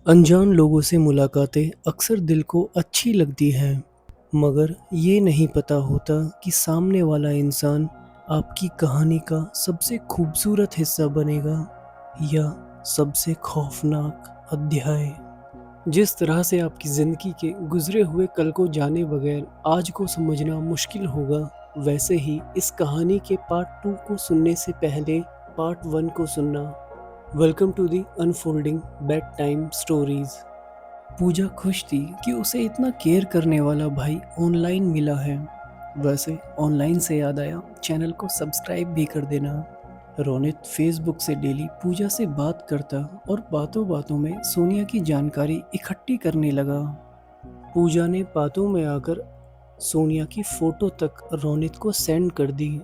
अनजान लोगों से मुलाकातें अक्सर दिल को अच्छी लगती हैं, मगर ये नहीं पता होता कि सामने वाला इंसान आपकी कहानी का सबसे खूबसूरत हिस्सा बनेगा या सबसे खौफनाक अध्याय। जिस तरह से आपकी ज़िंदगी के गुजरे हुए कल को जाने बगैर आज को समझना मुश्किल होगा, वैसे ही इस कहानी के पार्ट 2 को सुनने से पहले पार्ट 1 को सुनना। Welcome to the unfolding bedtime stories. Pooja खुश थी कि उसे इतना केयर करने वाला भाई ऑनलाइन मिला है। वैसे ऑनलाइन से याद आया, चैनल को सब्सक्राइब भी कर देना। रोनित फेसबुक से डेली पूजा से बात करता और बातों बातों में सोनिया की जानकारी इकट्ठी करने लगा। पूजा ने बातों में आकर सोनिया की फोटो तक रोनित को सेंड कर दी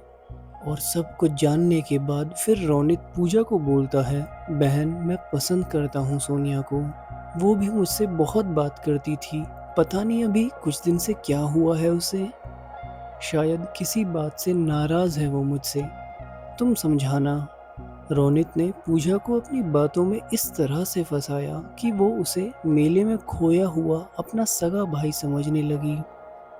और सब कुछ जानने के बाद फिर रोनित पूजा को बोलता है, बहन मैं पसंद करता हूँ सोनिया को। वो भी मुझसे बहुत बात करती थी, पता नहीं अभी कुछ दिन से क्या हुआ है उसे। शायद किसी बात से नाराज है वो मुझसे, तुम समझाना। रोनित ने पूजा को अपनी बातों में इस तरह से फंसाया कि वो उसे मेले में खोया हुआ अपना सगा भाई समझने लगी।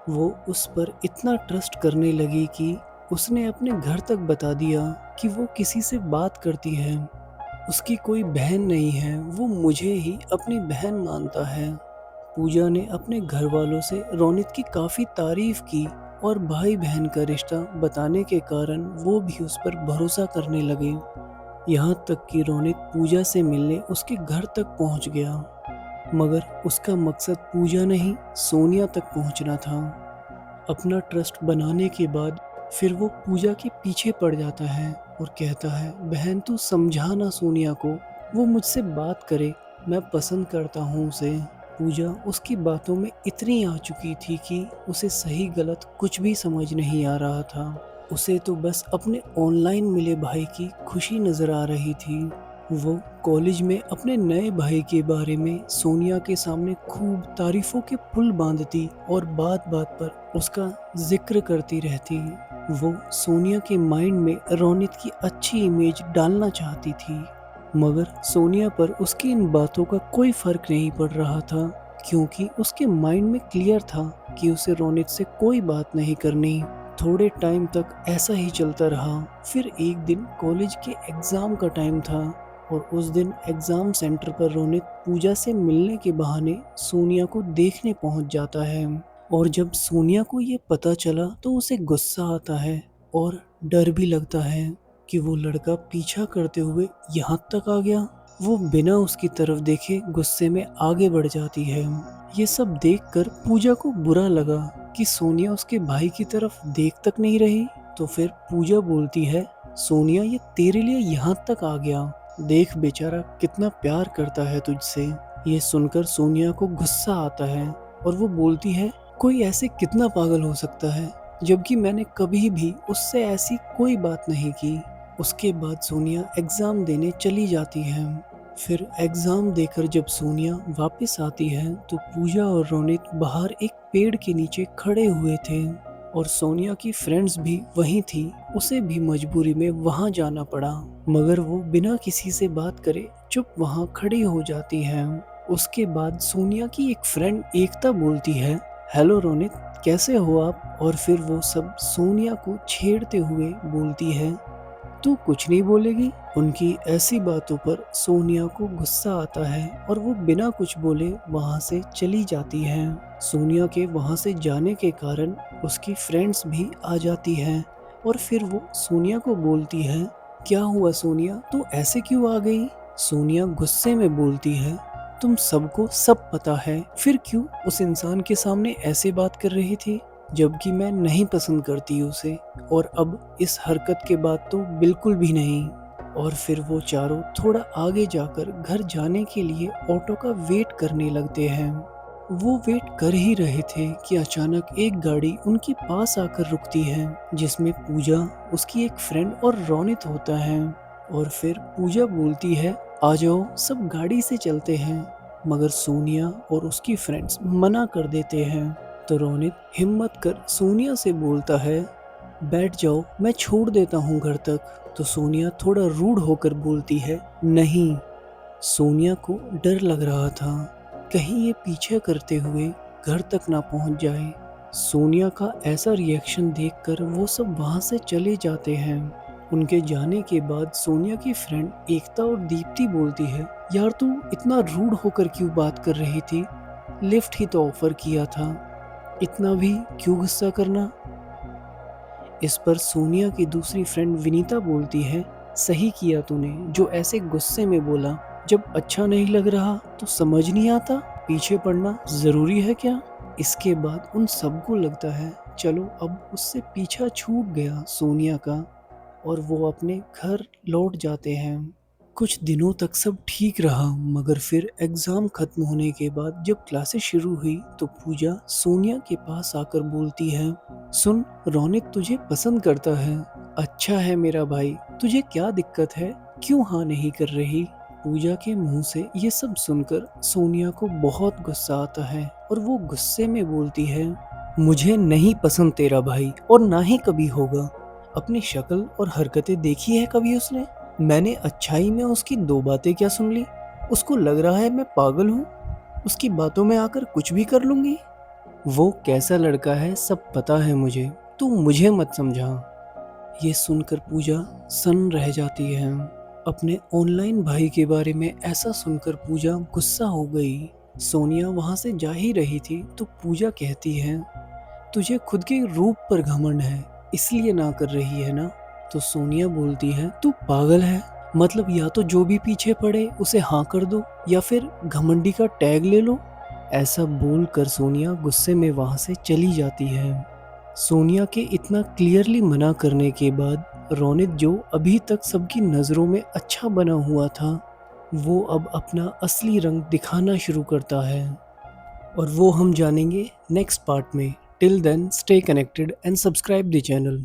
वो उस पर इतना ट्रस्ट करने लगी कि उसने अपने घर तक बता दिया कि वो किसी से बात करती है। उसकी कोई बहन नहीं है, वो मुझे ही अपनी बहन मानता है। पूजा ने अपने घर वालों से रोनित की काफ़ी तारीफ की और भाई बहन का रिश्ता बताने के कारण वो भी उस पर भरोसा करने लगे। यहाँ तक कि रोनित पूजा से मिलने उसके घर तक पहुँच गया, मगर उसका मकसद पूजा नहीं सोनिया तक पहुँचना था। अपना ट्रस्ट बनाने के बाद फिर वो पूजा के पीछे पड़ जाता है और कहता है, बहन तू समझा ना सोनिया को, वो मुझसे बात करे, मैं पसंद करता हूँ उसे। पूजा उसकी बातों में इतनी आ चुकी थी कि उसे सही गलत कुछ भी समझ नहीं आ रहा था। उसे तो बस अपने ऑनलाइन मिले भाई की खुशी नज़र आ रही थी। वो कॉलेज में अपने नए भाई के बारे में सोनिया के सामने खूब तारीफों के पुल बांधती और बात बात पर उसका जिक्र करती रहती। वो सोनिया के माइंड में रोनित की अच्छी इमेज डालना चाहती थी, मगर सोनिया पर उसकी इन बातों का कोई फर्क नहीं पड़ रहा था, क्योंकि उसके माइंड में क्लियर था कि उसे रोनित से कोई बात नहीं करनी। थोड़े टाइम तक ऐसा ही चलता रहा। फिर एक दिन कॉलेज के एग्ज़ाम का टाइम था और उस दिन एग्ज़ाम सेंटर पर रोनित पूजा से मिलने के बहाने सोनिया को देखने पहुंच जाता है। और जब सोनिया को ये पता चला तो उसे गुस्सा आता है और डर भी लगता है कि वो लड़का पीछा करते हुए यहाँ तक आ गया। वो बिना उसकी तरफ देखे गुस्से में आगे बढ़ जाती है। ये सब देखकर पूजा को बुरा लगा कि सोनिया उसके भाई की तरफ देख तक नहीं रही। तो फिर पूजा बोलती है, सोनिया ये तेरे लिए यहाँ तक आ गया, देख बेचारा कितना प्यार करता है तुझसे। ये सुनकर सोनिया को गुस्सा आता है और वो बोलती है, कोई ऐसे कितना पागल हो सकता है, जबकि मैंने कभी भी उससे ऐसी कोई बात नहीं की। उसके बाद सोनिया एग्ज़ाम देने चली जाती है। फिर एग्ज़ाम देकर जब सोनिया वापस आती है तो पूजा और रोनित बाहर एक पेड़ के नीचे खड़े हुए थे और सोनिया की फ्रेंड्स भी वहीं थी। उसे भी मजबूरी में वहां जाना पड़ा, मगर वो बिना किसी से बात करे चुप वहां खड़ी हो जाती है। उसके बाद सोनिया की एक फ्रेंड एकता बोलती है, हेलो रोनित, कैसे हो आप? और फिर वो सब सोनिया को छेड़ते हुए बोलती है, तू कुछ नहीं बोलेगी? उनकी ऐसी बातों पर सोनिया को गुस्सा आता है और वो बिना कुछ बोले वहां से चली जाती है। सोनिया के वहां से जाने के कारण उसकी फ्रेंड्स भी आ जाती हैं और फिर वो सोनिया को बोलती है, क्या हुआ सोनिया, तू ऐसे क्यों आ गई? सोनिया गुस्से में बोलती है, तुम सबको सब पता है, फिर क्यों उस इंसान के सामने ऐसे बात कर रही थी, जबकि मैं नहीं पसंद करती उसे, और अब इस हरकत के बाद तो बिल्कुल भी नहीं। और फिर वो चारों थोड़ा आगे जाकर घर जाने के लिए ऑटो का वेट करने लगते हैं। वो वेट कर ही रहे थे कि अचानक एक गाड़ी उनके पास आकर रुकती है, जिसमें पूजा, उसकी एक फ्रेंड और रोनित होता है। और फिर पूजा बोलती है, आ जाओ सब गाड़ी से चलते हैं, मगर सोनिया और उसकी फ्रेंड्स मना कर देते हैं। तो रोनित हिम्मत कर सोनिया से बोलता है, बैठ जाओ मैं छोड़ देता हूँ घर तक। तो सोनिया थोड़ा रूड होकर बोलती है, नहीं। सोनिया को डर लग रहा था, कहीं ये पीछे करते हुए घर तक ना पहुंच जाए। सोनिया का ऐसा रिएक्शन देखकर वो सब वहां से चले जाते हैं। उनके जाने के बाद सोनिया की फ्रेंड एकता और दीप्ति बोलती है, यार तू इतना रूड होकर क्यों बात कर रही थी? लिफ्ट ही तो ऑफर किया था, इतना भी क्यों गुस्सा करना? इस पर सोनिया की दूसरी फ्रेंड विनीता बोलती है, सही किया तूने जो ऐसे गुस्से में बोला। जब अच्छा नहीं लग रहा तो समझ नहीं आता, पीछे पड़ना जरूरी है क्या? इसके बाद उन सबको लगता है चलो अब उससे पीछा छूट गया सोनिया का, और वो अपने घर लौट जाते हैं। कुछ दिनों तक सब ठीक रहा, मगर फिर एग्ज़ाम खत्म होने के बाद जब क्लासेस शुरू हुई तो पूजा सोनिया के पास आकर बोलती है, सुन रौनिक तुझे पसंद करता है। अच्छा है मेरा भाई, तुझे क्या दिक्कत है, क्यों हाँ नहीं कर रही? पूजा के मुंह से ये सब सुनकर सोनिया को बहुत गुस्सा आता है और वो गुस्से में बोलती है, मुझे नहीं पसंद तेरा भाई और ना ही कभी होगा। अपनी शक्ल और हरकतें देखी है कभी उसने? मैंने अच्छाई में उसकी दो बातें क्या सुन ली? उसको लग रहा है मैं पागल हूँ, उसकी बातों में आकर कुछ भी कर लूंगी। वो कैसा लड़का है सब पता है मुझे, तू मुझे मत समझा। ये सुनकर पूजा सन्न रह जाती है। अपने ऑनलाइन भाई के बारे में ऐसा सुनकर पूजा गुस्सा हो गई। सोनिया वहां से जा ही रही थी तो पूजा कहती है, तुझे खुद के रूप पर घमंड है इसलिए ना कर रही है ना? तो सोनिया बोलती है, तू पागल है? मतलब या तो जो भी पीछे पड़े उसे हाँ कर दो या फिर घमंडी का टैग ले लो। ऐसा बोलकर सोनिया गुस्से में वहां से चली जाती है। सोनिया के इतना क्लियरली मना करने के बाद रोनित, जो अभी तक सबकी नज़रों में अच्छा बना हुआ था, वो अब अपना असली रंग दिखाना शुरू करता है, और वो हम जानेंगे नेक्स्ट पार्ट में। Till then stay connected and subscribe the channel.